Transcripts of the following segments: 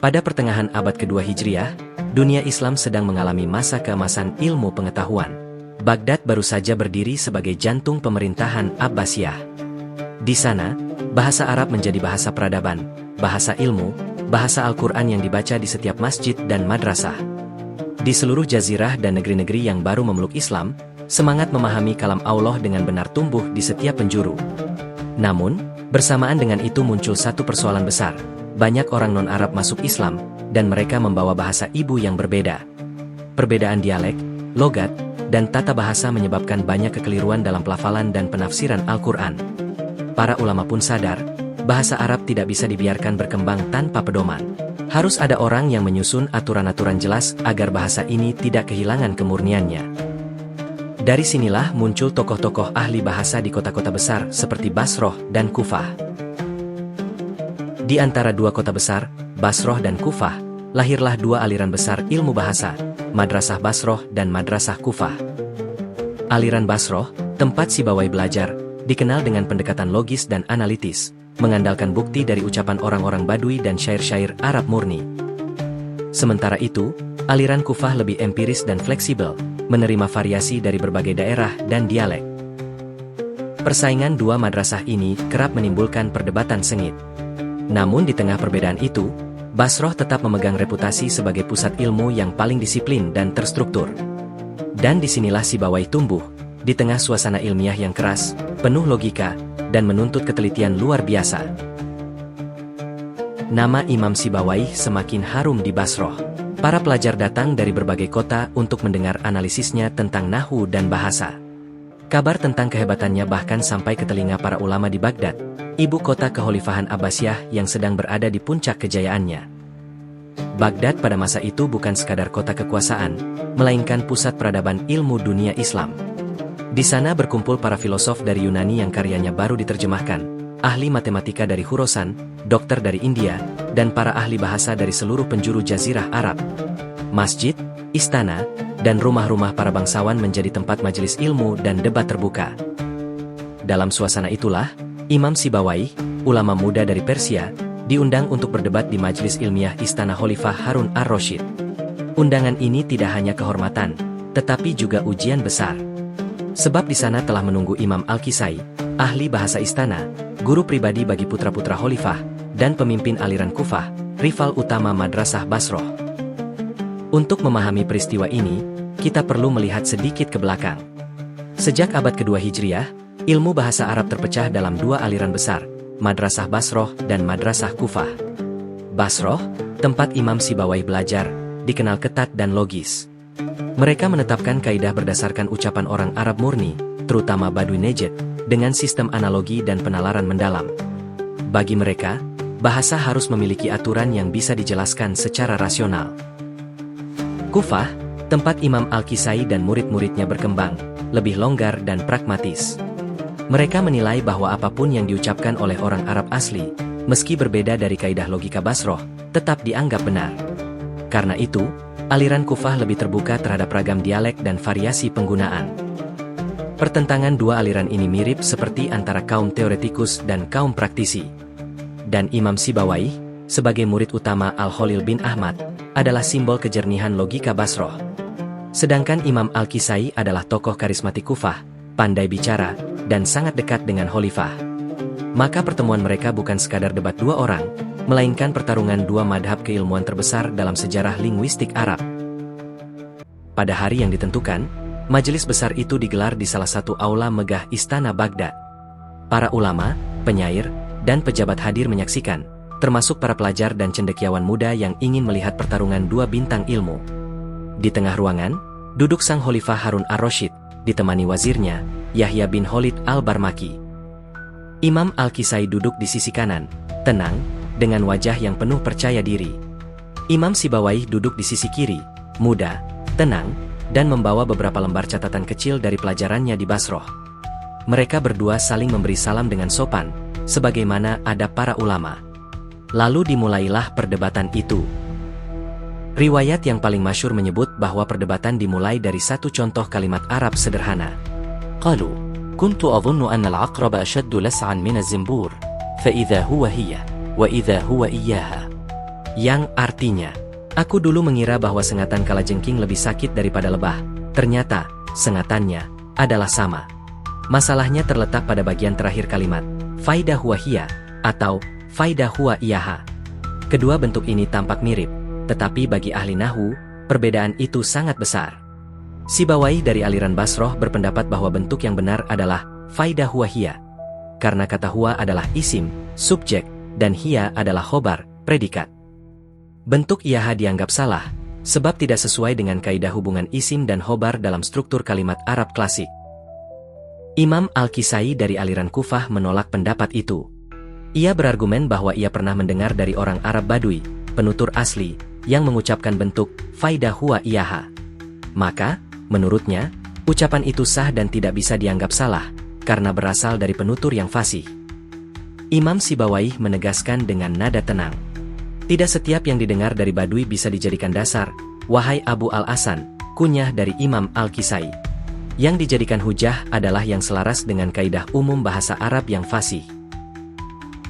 Pada pertengahan abad kedua Hijriah, dunia Islam sedang mengalami masa keemasan ilmu pengetahuan. Baghdad baru saja berdiri sebagai jantung pemerintahan Abbasiyah. Di sana, bahasa Arab menjadi bahasa peradaban, bahasa ilmu, bahasa Al-Quran yang dibaca di setiap masjid dan madrasah. Di seluruh jazirah dan negeri-negeri yang baru memeluk Islam, semangat memahami kalam Allah dengan benar tumbuh di setiap penjuru. Namun, bersamaan dengan itu muncul satu persoalan besar. Banyak orang non-Arab masuk Islam, dan mereka membawa bahasa ibu yang berbeda. Perbedaan dialek, logat, dan tata bahasa menyebabkan banyak kekeliruan dalam pelafalan dan penafsiran Al-Quran. Para ulama pun sadar, bahasa Arab tidak bisa dibiarkan berkembang tanpa pedoman. Harus ada orang yang menyusun aturan-aturan jelas agar bahasa ini tidak kehilangan kemurniannya. Dari sinilah muncul tokoh-tokoh ahli bahasa di kota-kota besar seperti Basroh dan Kufah. Di antara dua kota besar, Basroh dan Kufah, lahirlah dua aliran besar ilmu bahasa, Madrasah Basroh dan Madrasah Kufah. Aliran Basroh, tempat Sibawai belajar, dikenal dengan pendekatan logis dan analitis, mengandalkan bukti dari ucapan orang-orang Badui dan syair-syair Arab murni. Sementara itu, aliran Kufah lebih empiris dan fleksibel, menerima variasi dari berbagai daerah dan dialek. Persaingan dua madrasah ini kerap menimbulkan perdebatan sengit. Namun di tengah perbedaan itu, Basroh tetap memegang reputasi sebagai pusat ilmu yang paling disiplin dan terstruktur. Dan disinilah Sibawai tumbuh, di tengah suasana ilmiah yang keras, penuh logika, dan menuntut ketelitian luar biasa. Nama Imam Sibawai semakin harum di Basroh. Para pelajar datang dari berbagai kota untuk mendengar analisisnya tentang nahwu dan bahasa. Kabar tentang kehebatannya bahkan sampai ke telinga para ulama di Baghdad, ibu kota kekhalifahan Abbasiyah yang sedang berada di puncak kejayaannya. Baghdad pada masa itu bukan sekadar kota kekuasaan, melainkan pusat peradaban ilmu dunia Islam. Di sana berkumpul para filosof dari Yunani yang karyanya baru diterjemahkan, ahli matematika dari Khorasan, dokter dari India, dan para ahli bahasa dari seluruh penjuru jazirah Arab. Masjid, istana, dan rumah-rumah para bangsawan menjadi tempat majelis ilmu dan debat terbuka. Dalam suasana itulah, Imam Sibawai, ulama muda dari Persia, diundang untuk berdebat di majelis ilmiah Istana Khalifah Harun ar-Rasyid. Undangan ini tidak hanya kehormatan, tetapi juga ujian besar. Sebab di sana telah menunggu Imam Al-Kisai, ahli bahasa istana, guru pribadi bagi putra-putra Khalifah, dan pemimpin aliran Kufah, rival utama Madrasah Basroh. Untuk memahami peristiwa ini, kita perlu melihat sedikit ke belakang. Sejak abad kedua Hijriah, ilmu bahasa Arab terpecah dalam dua aliran besar, Madrasah Basroh dan Madrasah Kufah. Basroh, tempat Imam Sibawai belajar, dikenal ketat dan logis. Mereka menetapkan kaidah berdasarkan ucapan orang Arab murni, terutama Badui Najd, dengan sistem analogi dan penalaran mendalam. Bagi mereka, bahasa harus memiliki aturan yang bisa dijelaskan secara rasional. Kufah, tempat Imam Al-Kisai dan murid-muridnya berkembang, lebih longgar dan pragmatis. Mereka menilai bahwa apapun yang diucapkan oleh orang Arab asli, meski berbeda dari kaidah logika Basroh, tetap dianggap benar. Karena itu, aliran Kufah lebih terbuka terhadap ragam dialek dan variasi penggunaan. Pertentangan dua aliran ini mirip seperti antara kaum teoretikus dan kaum praktisi. Dan Imam Sibawai, sebagai murid utama Al-Khalil bin Ahmad, adalah simbol kejernihan logika Basroh. Sedangkan Imam Al-Kisai adalah tokoh karismatik Kufah, pandai bicara, dan sangat dekat dengan Khalifah. Maka pertemuan mereka bukan sekadar debat dua orang, melainkan pertarungan dua madhab keilmuan terbesar dalam sejarah linguistik Arab. Pada hari yang ditentukan, majelis besar itu digelar di salah satu aula megah Istana Baghdad. Para ulama, penyair, dan pejabat hadir menyaksikan, termasuk para pelajar dan cendekiawan muda yang ingin melihat pertarungan dua bintang ilmu. Di tengah ruangan, duduk sang Khalifah Harun ar-Rasyid, ditemani wazirnya, Yahya bin Khalid al-Barmaki. Imam Al-Kisai duduk di sisi kanan, tenang, dengan wajah yang penuh percaya diri. Imam Sibawai duduk di sisi kiri, muda, tenang, dan membawa beberapa lembar catatan kecil dari pelajarannya di Basroh. Mereka berdua saling memberi salam dengan sopan, sebagaimana adab para ulama. Lalu dimulailah perdebatan itu. Riwayat yang paling masyhur menyebut bahwa perdebatan dimulai dari satu contoh kalimat Arab sederhana. قالوا كنت أظن أن العقرب أشد لسعا من الزنبور فَإِذَا هُوَ هِيَ وَإِذَا هُوَ إِيَّاهَا. Yang artinya, aku dulu mengira bahwa sengatan kalajengking lebih sakit daripada lebah. Ternyata, sengatannya adalah sama. Masalahnya terletak pada bagian terakhir kalimat, faidah huwa hiya, atau faidah huwa iyaha. Kedua bentuk ini tampak mirip, tetapi bagi ahli nahwu, perbedaan itu sangat besar. Sibawayh dari aliran Basroh berpendapat bahwa bentuk yang benar adalah faidah huwa hiya, karena kata huwa adalah isim, subjek, dan hiya adalah khobar, predikat. Bentuk iyaha dianggap salah, sebab tidak sesuai dengan kaidah hubungan isim dan khobar dalam struktur kalimat Arab klasik. Imam Al-Kisai dari aliran Kufah menolak pendapat itu. Ia berargumen bahwa ia pernah mendengar dari orang Arab Badui, penutur asli, yang mengucapkan bentuk faidah huwa iyaha. Maka, menurutnya, ucapan itu sah dan tidak bisa dianggap salah, karena berasal dari penutur yang fasih. Imam Sibawayh menegaskan dengan nada tenang. Tidak setiap yang didengar dari Badui bisa dijadikan dasar, wahai Abu Al-Hasan, kunyah dari Imam Al-Kisai. Yang dijadikan hujah adalah yang selaras dengan kaidah umum bahasa Arab yang fasih.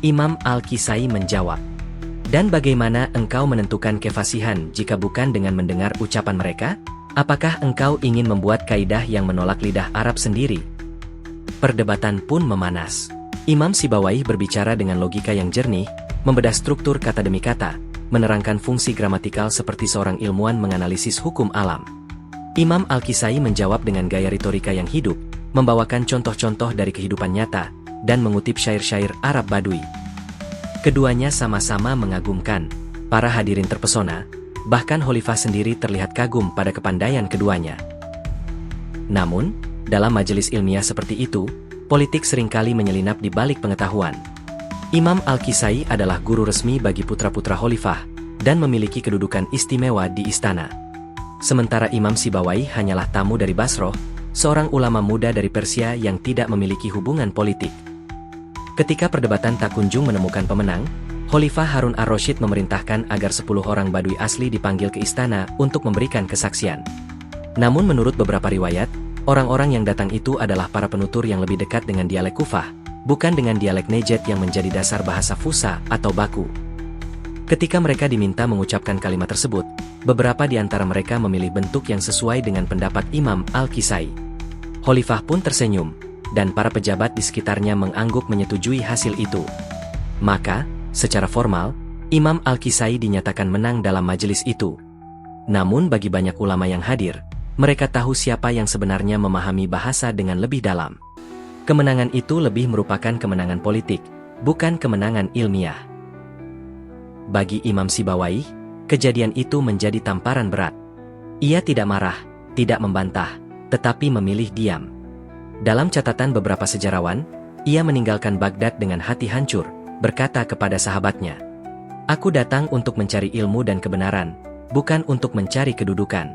Imam Al-Kisai menjawab, dan bagaimana engkau menentukan kefasihan jika bukan dengan mendengar ucapan mereka? Apakah engkau ingin membuat kaidah yang menolak lidah Arab sendiri? Perdebatan pun memanas. Imam Sibawayh berbicara dengan logika yang jernih, membedah struktur kata demi kata, menerangkan fungsi gramatikal seperti seorang ilmuwan menganalisis hukum alam. Imam Al-Kisai menjawab dengan gaya retorika yang hidup, membawakan contoh-contoh dari kehidupan nyata, dan mengutip syair-syair Arab Badui. Keduanya sama-sama mengagumkan. Para hadirin terpesona, bahkan Khalifah sendiri terlihat kagum pada kepandaian keduanya. Namun, dalam majelis ilmiah seperti itu, politik seringkali menyelinap di balik pengetahuan. Imam Al-Kisai adalah guru resmi bagi putra-putra Khalifah, dan memiliki kedudukan istimewa di istana. Sementara Imam Sibawayh hanyalah tamu dari Basroh, seorang ulama muda dari Persia yang tidak memiliki hubungan politik. Ketika perdebatan tak kunjung menemukan pemenang, Khalifah Harun ar-Rasyid memerintahkan agar 10 orang Badui asli dipanggil ke istana untuk memberikan kesaksian. Namun menurut beberapa riwayat, orang-orang yang datang itu adalah para penutur yang lebih dekat dengan dialek Kufah, bukan dengan dialek Nejd yang menjadi dasar bahasa Fusa atau baku. Ketika mereka diminta mengucapkan kalimat tersebut, beberapa di antara mereka memilih bentuk yang sesuai dengan pendapat Imam Al-Kisai. Khalifah pun tersenyum, dan para pejabat di sekitarnya mengangguk menyetujui hasil itu. Maka, secara formal, Imam Al-Kisai dinyatakan menang dalam majelis itu. Namun bagi banyak ulama yang hadir, mereka tahu siapa yang sebenarnya memahami bahasa dengan lebih dalam. Kemenangan itu lebih merupakan kemenangan politik, bukan kemenangan ilmiah. Bagi Imam Sibawayh, kejadian itu menjadi tamparan berat. Ia tidak marah, tidak membantah, tetapi memilih diam. Dalam catatan beberapa sejarawan, ia meninggalkan Baghdad dengan hati hancur, berkata kepada sahabatnya, "Aku datang untuk mencari ilmu dan kebenaran, bukan untuk mencari kedudukan.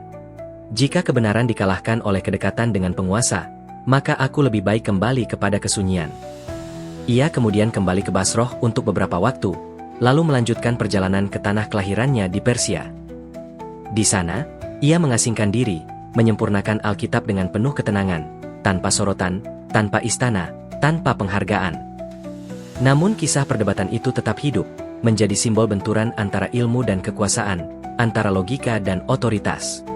Jika kebenaran dikalahkan oleh kedekatan dengan penguasa, maka aku lebih baik kembali kepada kesunyian." Ia kemudian kembali ke Basroh untuk beberapa waktu, lalu melanjutkan perjalanan ke tanah kelahirannya di Persia. Di sana, ia mengasingkan diri, menyempurnakan Alkitab dengan penuh ketenangan, tanpa sorotan, tanpa istana, tanpa penghargaan. Namun kisah perdebatan itu tetap hidup, menjadi simbol benturan antara ilmu dan kekuasaan, antara logika dan otoritas.